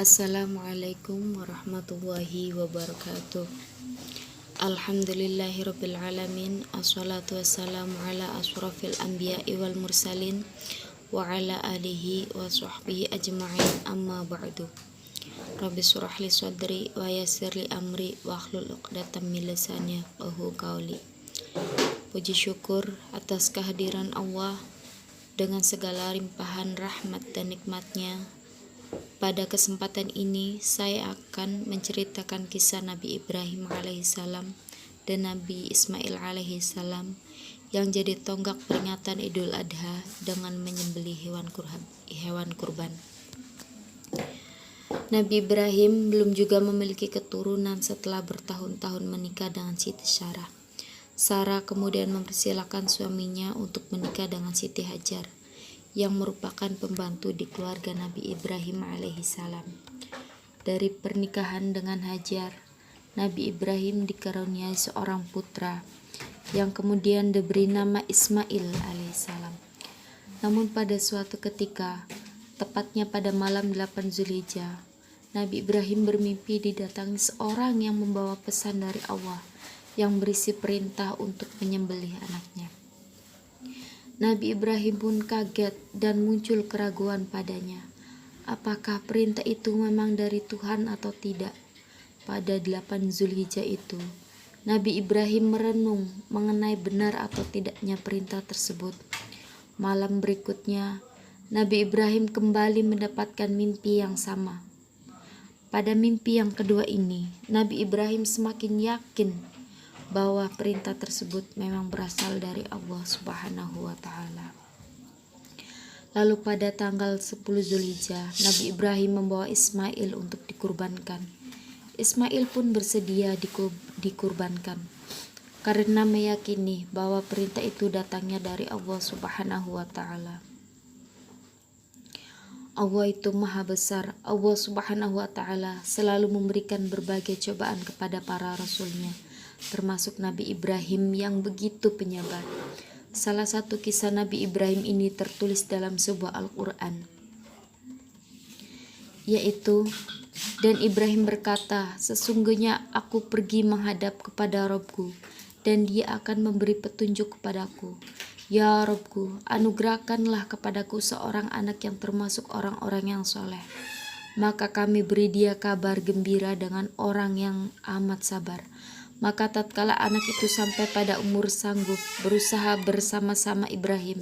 Assalamualaikum warahmatullahi wabarakatuh. Alhamdulillahirabbil alamin. Assalatu wassalamu ala asyrafil anbiya'i wal mursalin wa ala alihi wa sahbihi ajma'in, amma ba'du. Rabbi shrah li sadri wa yassir li amri wa hlul 'uqdatam min lisani yafqahu qawli. Puji syukur atas kehadiran Allah dengan segala limpahan rahmat dan nikmatnya. Pada kesempatan ini saya akan menceritakan kisah Nabi Ibrahim alaihissalam dan Nabi Ismail alaihissalam yang jadi tonggak peringatan Idul Adha dengan menyembelih hewan kurban. Nabi Ibrahim belum juga memiliki keturunan setelah bertahun-tahun menikah dengan Siti Sarah. Sarah kemudian mempersilahkan suaminya untuk menikah dengan Siti Hajar, yang merupakan pembantu di keluarga Nabi Ibrahim alaihissalam. Dari pernikahan dengan Hajar, Nabi Ibrahim dikaruniai seorang putra yang kemudian diberi nama Ismail alaihissalam. Namun pada suatu ketika, tepatnya pada malam 8 Zulhijjah, Nabi Ibrahim bermimpi didatangi seorang yang membawa pesan dari Allah yang berisi perintah untuk menyembelih anaknya. Nabi Ibrahim pun kaget dan muncul keraguan padanya. Apakah perintah itu memang dari Tuhan atau tidak? Pada 8 Zulhijjah itu, Nabi Ibrahim merenung mengenai benar atau tidaknya perintah tersebut. Malam berikutnya, Nabi Ibrahim kembali mendapatkan mimpi yang sama. Pada mimpi yang kedua ini, Nabi Ibrahim semakin yakin bahwa perintah tersebut memang berasal dari Allah Subhanahu wa Ta'ala. Lalu pada tanggal 10 Zulhijjah, Nabi Ibrahim membawa Ismail untuk dikurbankan. Ismail pun bersedia dikurbankan karena meyakini bahwa perintah itu datangnya dari Allah Subhanahu wa Ta'ala. Allah itu maha besar. Allah Subhanahu wa Ta'ala selalu memberikan berbagai cobaan kepada para rasulnya, termasuk Nabi Ibrahim yang begitu penyabar. Salah satu kisah Nabi Ibrahim ini tertulis dalam sebuah Al-Quran, yaitu, dan Ibrahim berkata, sesungguhnya aku pergi menghadap kepada Robku, dan dia akan memberi petunjuk kepadaku. Ya Robku, anugerahkanlah kepadaku seorang anak yang termasuk orang-orang yang soleh. Maka kami beri dia kabar gembira dengan orang yang amat sabar. Maka tatkala anak itu sampai pada umur sanggup berusaha bersama-sama Ibrahim,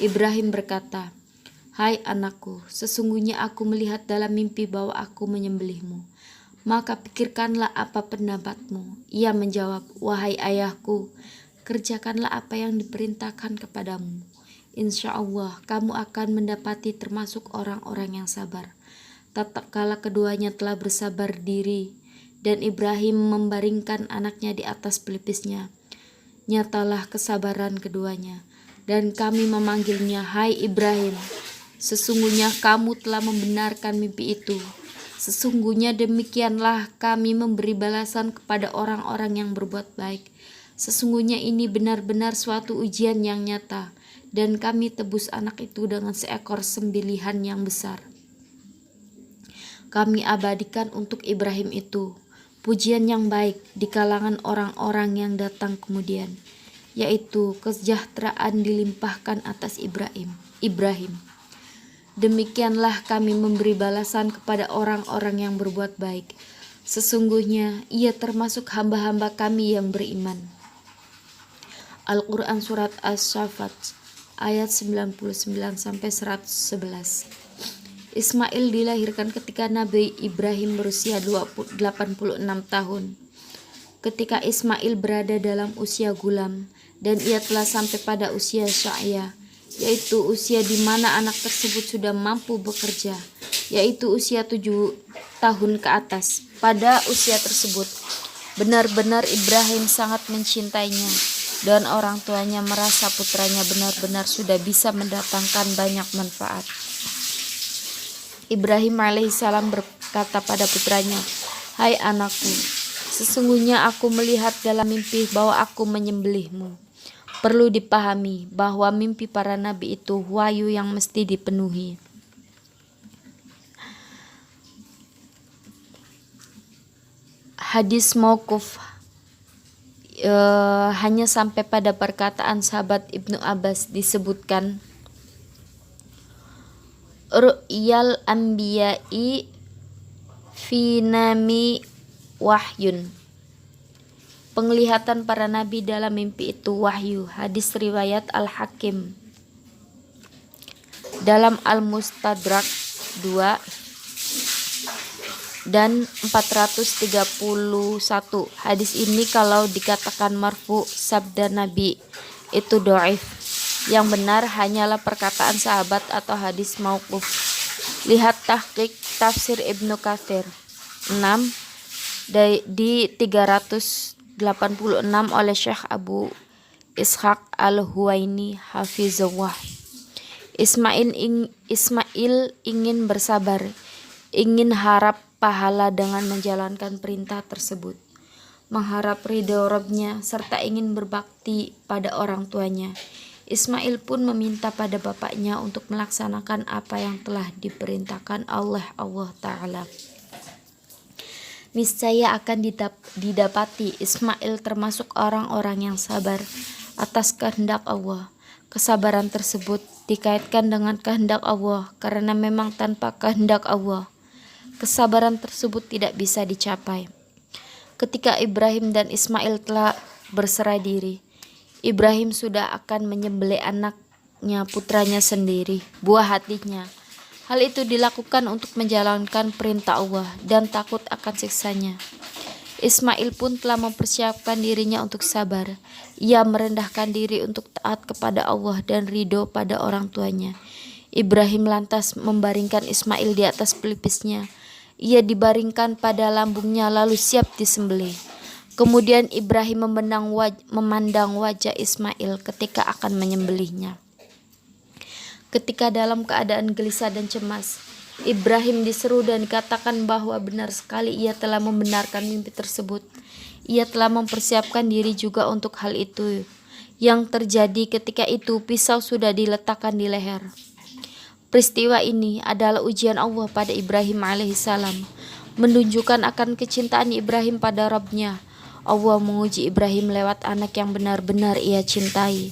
Ibrahim berkata, hai anakku, sesungguhnya aku melihat dalam mimpi bahwa aku menyembelihmu. Maka pikirkanlah apa pendapatmu. Ia menjawab, wahai ayahku, kerjakanlah apa yang diperintahkan kepadamu. Insya Allah kamu akan mendapati termasuk orang-orang yang sabar. Tatkala keduanya telah bersabar diri, dan Ibrahim membaringkan anaknya di atas pelipisnya, nyatalah kesabaran keduanya. Dan kami memanggilnya, hai Ibrahim, sesungguhnya kamu telah membenarkan mimpi itu. Sesungguhnya demikianlah kami memberi balasan kepada orang-orang yang berbuat baik. Sesungguhnya ini benar-benar suatu ujian yang nyata, dan kami tebus anak itu dengan seekor sembelihan yang besar. Kami abadikan untuk Ibrahim itu pujian yang baik di kalangan orang-orang yang datang kemudian, yaitu kesejahteraan dilimpahkan atas Ibrahim. Demikianlah kami memberi balasan kepada orang-orang yang berbuat baik. Sesungguhnya ia termasuk hamba-hamba kami yang beriman. Al-Quran Surat As-Saffat ayat 99-111. Ismail dilahirkan ketika Nabi Ibrahim berusia 86 tahun. Ketika Ismail berada dalam usia gulam dan ia telah sampai pada usia sya'ya, yaitu usia di mana anak tersebut sudah mampu bekerja, yaitu usia 7 tahun ke atas. Pada usia tersebut, benar-benar Ibrahim sangat mencintainya, dan orang tuanya merasa putranya benar-benar sudah bisa mendatangkan banyak manfaat. Ibrahim alaihissalam berkata pada putranya, hai anakku, sesungguhnya aku melihat dalam mimpi bahwa aku menyembelihmu. Perlu dipahami bahwa mimpi para nabi itu wahyu yang mesti dipenuhi. Hadis mauquf hanya sampai pada perkataan sahabat Ibnu Abbas disebutkan, ru'yal anbiya'i fi nami wahyun. Penglihatan para nabi dalam mimpi itu wahyu. Hadis riwayat Al-Hakim dalam Al-Mustadrak 2 dan 431. Hadis ini kalau dikatakan marfu, sabda Nabi, itu dhaif. Yang benar hanyalah perkataan sahabat atau hadis mauquf. Lihat tahqiq tafsir Ibnu Katsir 6 di 386 oleh Syekh Abu Ishaq Al-Huwaini hafizahullah. Ismail ingin bersabar, ingin harap pahala dengan menjalankan perintah tersebut, mengharap ridho Rabb-Nya, serta ingin berbakti pada orang tuanya. Ismail pun meminta pada bapaknya untuk melaksanakan apa yang telah diperintahkan Allah Ta'ala. Niscaya akan didapati Ismail termasuk orang-orang yang sabar atas kehendak Allah. Kesabaran tersebut dikaitkan dengan kehendak Allah karena memang tanpa kehendak Allah, kesabaran tersebut tidak bisa dicapai. Ketika Ibrahim dan Ismail telah berserah diri, Ibrahim sudah akan menyembelih anaknya, putranya sendiri, buah hatinya. Hal itu dilakukan untuk menjalankan perintah Allah dan takut akan siksanya. Ismail pun telah mempersiapkan dirinya untuk sabar. Ia merendahkan diri untuk taat kepada Allah dan ridho pada orang tuanya. Ibrahim lantas membaringkan Ismail di atas pelipisnya. Ia dibaringkan pada lambungnya lalu siap disembelih. Kemudian Ibrahim memandang wajah Ismail ketika akan menyembelihnya. Ketika dalam keadaan gelisah dan cemas, Ibrahim diseru dan dikatakan bahwa benar sekali ia telah membenarkan mimpi tersebut. Ia telah mempersiapkan diri juga untuk hal itu. Yang terjadi ketika itu, pisau sudah diletakkan di leher. Peristiwa ini adalah ujian Allah pada Ibrahim alaihissalam, menunjukkan akan kecintaan Ibrahim pada Rabb-Nya. Allah menguji Ibrahim lewat anak yang benar-benar ia cintai,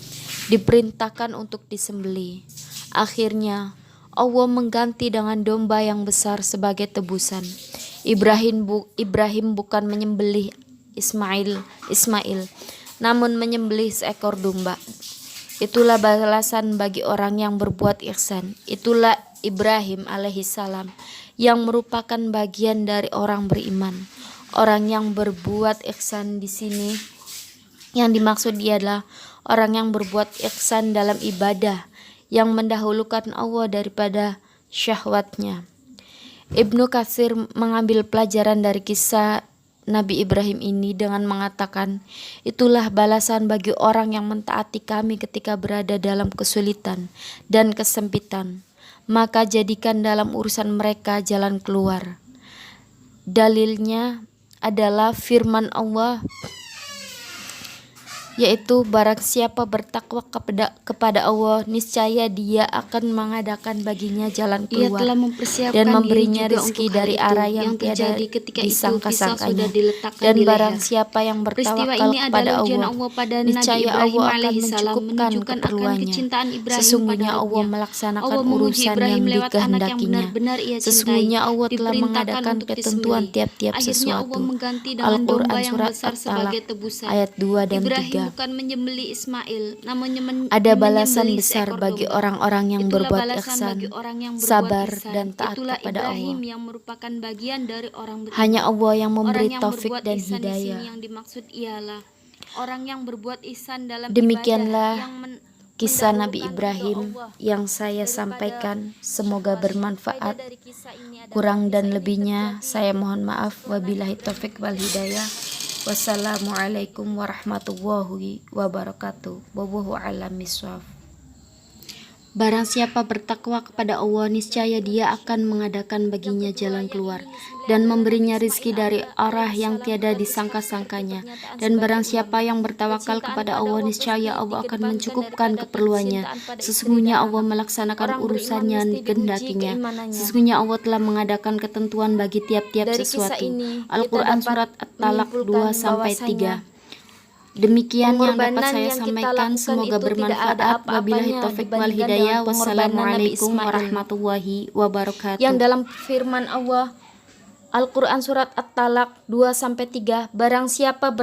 diperintahkan untuk disembelih. Akhirnya Allah mengganti dengan domba yang besar sebagai tebusan. Ibrahim bukan menyembelih Ismail, namun menyembelih seekor domba. Itulah balasan bagi orang yang berbuat ihsan. Itulah Ibrahim alaihissalam yang merupakan bagian dari orang beriman. Orang yang berbuat ihsan di sini yang dimaksud adalah orang yang berbuat ihsan dalam ibadah, yang mendahulukan Allah daripada syahwatnya. Ibnu Katsir mengambil pelajaran dari kisah Nabi Ibrahim ini dengan mengatakan, itulah balasan bagi orang yang mentaati kami ketika berada dalam kesulitan dan kesempitan. Maka jadikan dalam urusan mereka jalan keluar. Dalilnya adalah firman Allah, yaitu barang siapa bertakwa kepada Allah, niscaya Dia akan mengadakan baginya jalan keluar dan memberinya rezeki dari arah yang tiada disangka-sangkanya. Dan barang siapa yang bertawakal kepada Allah, niscaya Allah akan mencukupkan keperluannya. Sesungguhnya Allah melaksanakan urusan yang dikehendakinya. Sesungguhnya Allah telah mengadakan ketentuan tiap-tiap sesuatu. Al-Quran Surat At-Talaq ayat 2 dan 3. Bukan menyembelih Ismail, namun ada balasan besar bagi orang-orang yang berbuat ihsan, sabar dan taat kepada Allah. Yang merupakan bagian dari orang beriman. Hanya Allah yang memberi taufik dan hidayah. Yang dimaksud ialah orang yang berbuat ihsan dalam Demikianlah ibadah, kisah Nabi Ibrahim yang saya sampaikan. Semoga bermanfaat. Kurang dan lebihnya saya mohon maaf. Wabillahi taufik wal hidayah. Wassalamualaikum warahmatullahi wabarakatuh. Wallahu a'lam bishawab. Barang siapa bertakwa kepada Allah, niscaya Dia akan mengadakan baginya jalan keluar dan memberinya rizki dari arah yang tiada disangka-sangkanya. Dan barang siapa yang bertawakal kepada Allah, niscaya Allah akan mencukupkan keperluannya. Sesungguhnya Allah melaksanakan urusannya kehendakinya. Sesungguhnya Allah telah mengadakan ketentuan bagi tiap-tiap sesuatu. Al-Quran Surat At-Talaq 2-3. Demikian yang dapat saya sampaikan, semoga bermanfaat. Wabillahi taufiq wal hidayah. Wassalamualaikum warahmatullahi wabarakatuh. Yang dalam firman Allah Al-Quran Surat At-Talaq 2-3, barang siapa